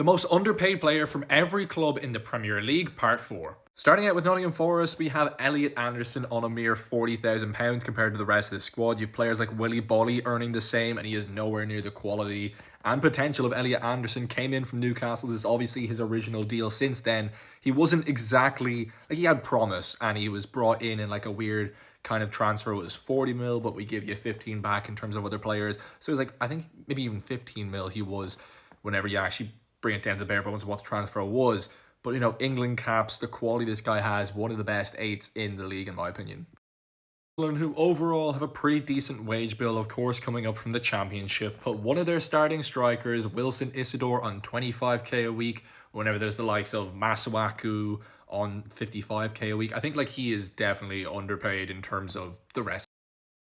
The most underpaid player from every club in the Premier League, Part 4. Starting out with Nottingham Forest, we have Elliot Anderson on a mere £40,000 compared to the rest of the squad. You have players like Willy Bolly earning the same, and he is nowhere near the quality and potential of Elliot Anderson. Came in from Newcastle. This is obviously his original deal. Since then, he wasn't exactly, like, he had promise, and he was brought in like a weird kind of transfer. It was 40 mil, but we give you 15 back in terms of other players. So it was like, I think maybe even 15 mil he was whenever you actually bring it down to the bare bones of what the transfer was. But, England caps, the quality this guy has, one of the best eights in the league, in my opinion. Who overall have a pretty decent wage bill, of course, coming up from the Championship. Put one of their starting strikers, Wilson Isidore, on 25k a week, whenever there's the likes of Masuaku on 55k a week. I think he is definitely underpaid in terms of the rest.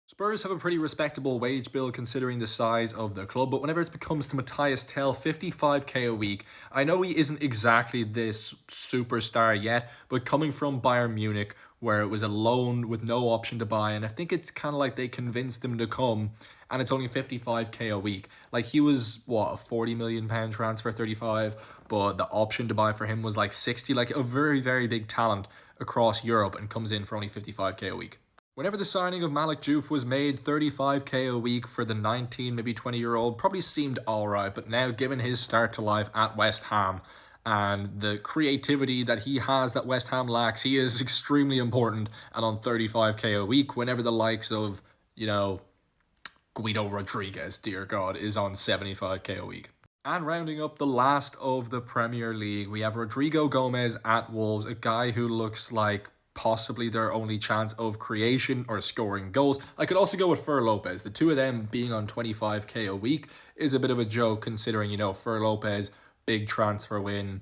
Spurs have a pretty respectable wage bill considering the size of the club, but whenever it comes to Matthias Tell, 55k a week, I know he isn't exactly this superstar yet, but coming from Bayern Munich, where it was a loan with no option to buy, and I think it's kind of like they convinced him to come, and it's only 55k a week. He was, a £40 million transfer, 35, but the option to buy for him was 60, a very, very big talent across Europe, and comes in for only 55k a week. Whenever the signing of Malik Diouf was made, 35k a week for the 19, maybe 20-year-old probably seemed alright, but now given his start to life at West Ham and the creativity that he has that West Ham lacks, he is extremely important, and on 35k a week, whenever the likes of, Guido Rodriguez, dear God, is on 75k a week. And rounding up the last of the Premier League, we have Rodrigo Gomez at Wolves, a guy who looks like possibly their only chance of creation or scoring goals. I could also go with Fer Lopez. The two of them being on 25k a week is a bit of a joke considering, Fer Lopez, big transfer win,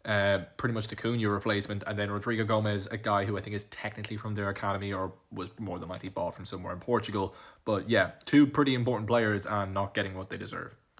pretty much the Cunha replacement, and then Rodrigo Gomez, a guy who I think is technically from their academy or was more than likely bought from somewhere in Portugal. But yeah, two pretty important players and not getting what they deserve.